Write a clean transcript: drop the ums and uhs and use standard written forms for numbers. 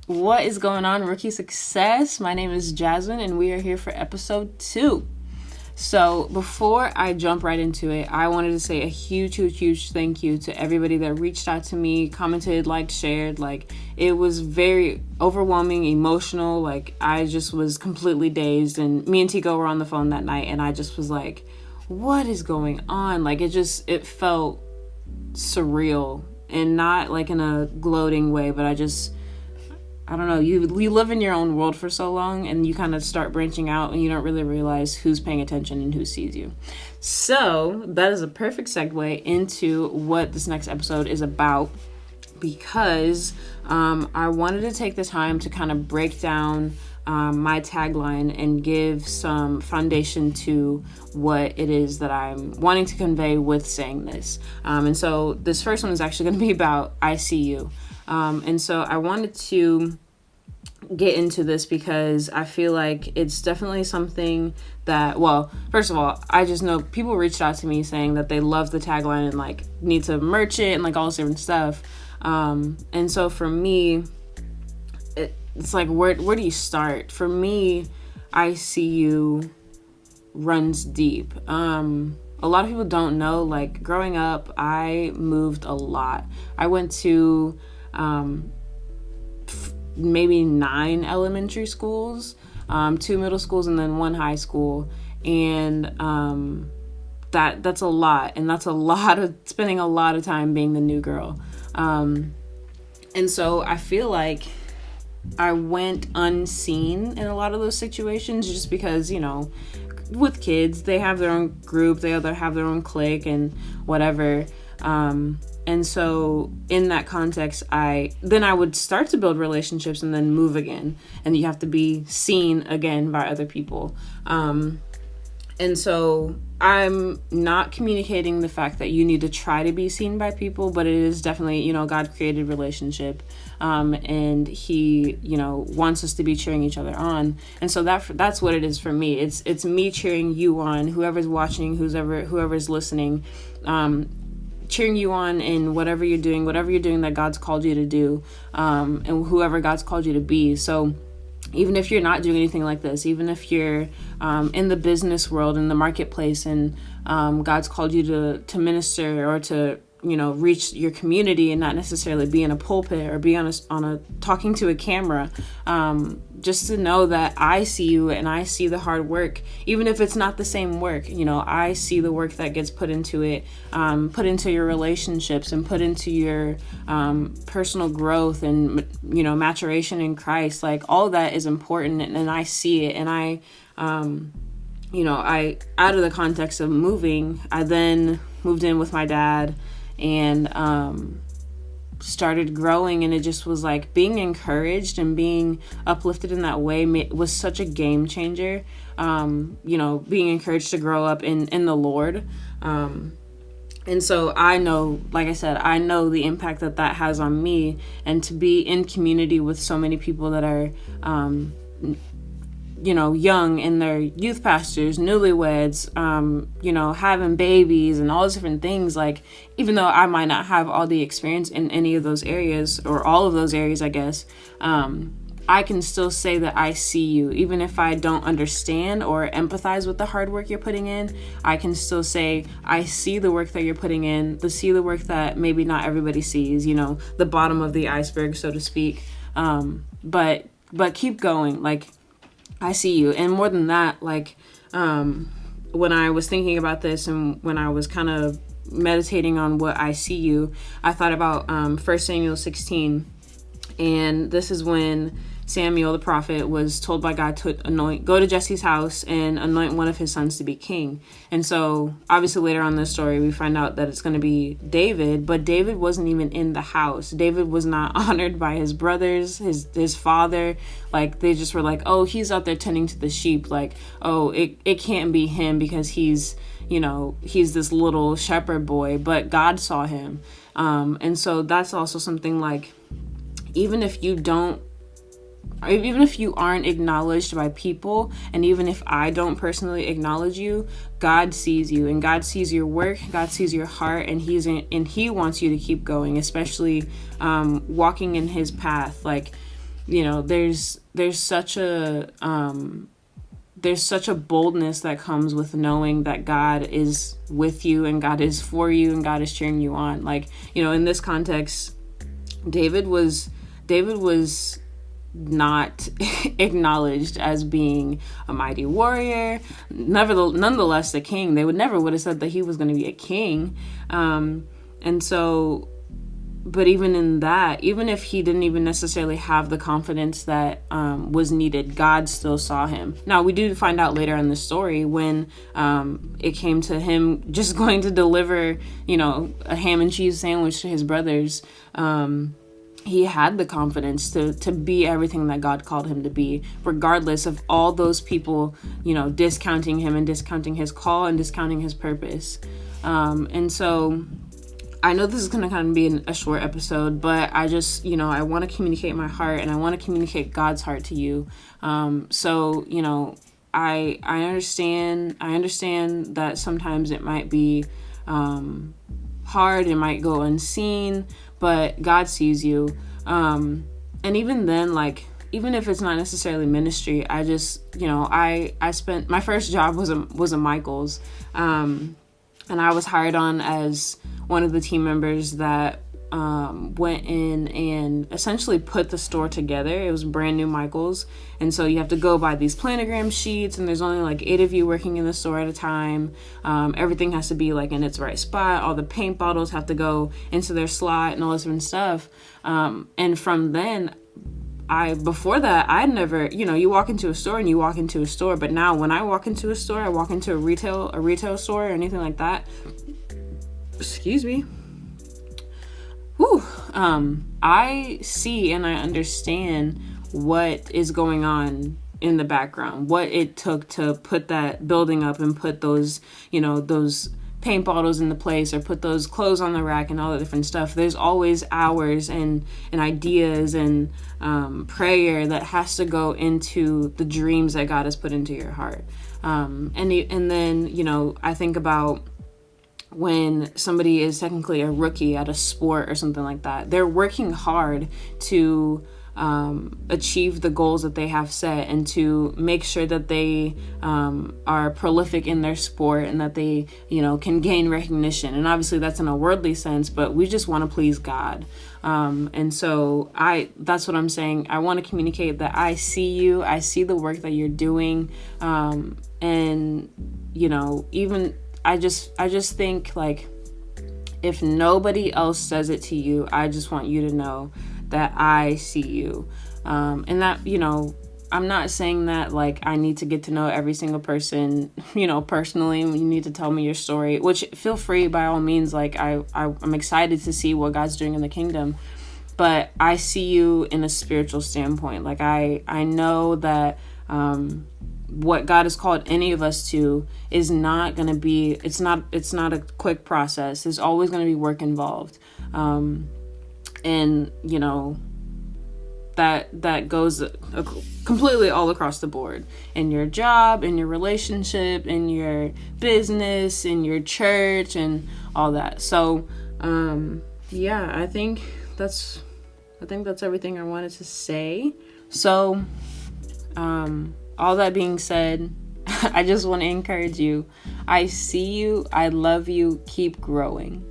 What is going on, Rookie Success? My name is Jasmine, and we are here for episode 2. So before I jump right into it, I wanted to say a huge thank you to everybody that reached out to me, commented, liked, shared. It was very overwhelming, emotional. I just was completely dazed, and me and Tico were on the phone that night, and I just was like, what is going on? It felt surreal, and not in a gloating way, but I don't know, you live in your own world for so long, and you kind of start branching out, and you don't really realize who's paying attention and who sees you. So that is a perfect segue into what this next episode is about, because I wanted to take the time to kind of break down my tagline and give some foundation to what it is that I'm wanting to convey with saying this. And so this first one is actually going to be about I see you. And so I wanted to get into this because I feel like it's definitely something that, well, first of all, I just know people reached out to me saying that they love the tagline and need to merch it and all this different stuff. And so for me, it's where do you start? For me, I see you runs deep. A lot of people don't know, growing up, I moved a lot. I went to maybe 9 elementary schools, 2 middle schools, and then 1 high school. And that's a lot. And that's a lot of spending a lot of time being the new girl. And so I feel like I went unseen in a lot of those situations just because, with kids, they have their own group, they either have their own clique and whatever. And so in that context, I would start to build relationships and then move again. And you have to be seen again by other people. And so I'm not communicating the fact that you need to try to be seen by people, but it is definitely, God created relationship. And he, wants us to be cheering each other on. And so that's what it is for me. It's me cheering you on, whoever's watching, whoever's listening, cheering you on in whatever you're doing that God's called you to do, and whoever God's called you to be. So even if you're not doing anything like this, even if you're in the business world, in the marketplace, and God's called you to minister or to, reach your community and not necessarily be in a pulpit or be on a talking to a camera, just to know that I see you and I see the hard work, even if it's not the same work. I see the work that gets put into it, put into your relationships and put into your personal growth and, maturation in Christ. All of that is important, and I see it. And I out of the context of moving, I then moved in with my dad and started growing, and it just was being encouraged and being uplifted in that way was such a game changer. Being encouraged to grow up in the Lord. And so I know, like I said, I know the impact that has on me, and to be in community with so many people that are young, and they're youth pastors, newlyweds, having babies and all those different things. Even though I might not have all the experience in any of those areas, or all of those areas, I guess, I can still say that I see you. Even if I don't understand or empathize with the hard work you're putting in, I can still say, I see the work that you're putting in, see the work that maybe not everybody sees, the bottom of the iceberg, so to speak. But keep going. I see you. And more than that, when I was thinking about this and when I was kind of meditating on what I see you, I thought about 1 Samuel 16. And this is when Samuel, the prophet, was told by God to go to Jesse's house and anoint one of his sons to be king. And so obviously later on in this story, we find out that it's going to be David, but David wasn't even in the house. David was not honored by his brothers, his father. They just were oh, he's out there tending to the sheep. Oh, it can't be him because he's this little shepherd boy, but God saw him. And so that's also something even if you aren't acknowledged by people, and even if I don't personally acknowledge you, God sees you, and God sees your work, God sees your heart, and He wants you to keep going, especially walking in His path. there's such a boldness that comes with knowing that God is with you and God is for you and God is cheering you on. Like, in this context, David was not acknowledged as being a mighty warrior. Nonetheless, the king. They would have said that he was going to be a king. And so, but even in that, even if he didn't even necessarily have the confidence that was needed, God still saw him. Now, we do find out later in the story when it came to him just going to deliver, a ham and cheese sandwich to his brothers. He had the confidence to be everything that God called him to be, regardless of all those people, discounting him and discounting his call and discounting his purpose. And so I know this is going to kind of be a short episode, but I just, I want to communicate my heart and I want to communicate God's heart to you. So, I understand that sometimes it might be hard, it might go unseen, but God sees you. And even then, like, even if it's not necessarily ministry, I just, I spent, my first job was a Michael's, and I was hired on as one of the team members that went in and essentially put the store together. It was brand new Michael's. And so you have to go by these planogram sheets and there's only like 8 of you working in the store at a time. Everything has to be like in its right spot. All the paint bottles have to go into their slot and all this different stuff. And from then, before that, I'd never, you walk into a store and you walk into a store. But now when I walk into a store, I walk into a retail store or anything like that. Excuse me. Whew. I see and I understand what is going on in the background, what it took to put that building up and put those, those paint bottles into place or put those clothes on the rack and all the different stuff. There's always hours and ideas and prayer that has to go into the dreams that God has put into your heart. And then, I think about when somebody is technically a rookie at a sport or something like that, they're working hard to achieve the goals that they have set and to make sure that they are prolific in their sport and that they, can gain recognition. And obviously that's in a worldly sense, but we just want to please God. And so that's what I'm saying. I want to communicate that I see you, I see the work that you're doing. And, even I just think, like, if nobody else says it to you, I just want you to know that I see you. And that, I'm not saying that, like, I need to get to know every single person, personally. You need to tell me your story, which feel free by all means. Like, I'm excited to see what God's doing in the kingdom. But I see you in a spiritual standpoint. Like, I know that what God has called any of us to is not going to be, it's not a quick process. There's always going to be work involved. And, that goes completely all across the board, in your job, in your relationship, in your business, in your church, and all that. So, I think that's everything I wanted to say. So, all that being said, I just want to encourage you. I see you. I love you. Keep growing.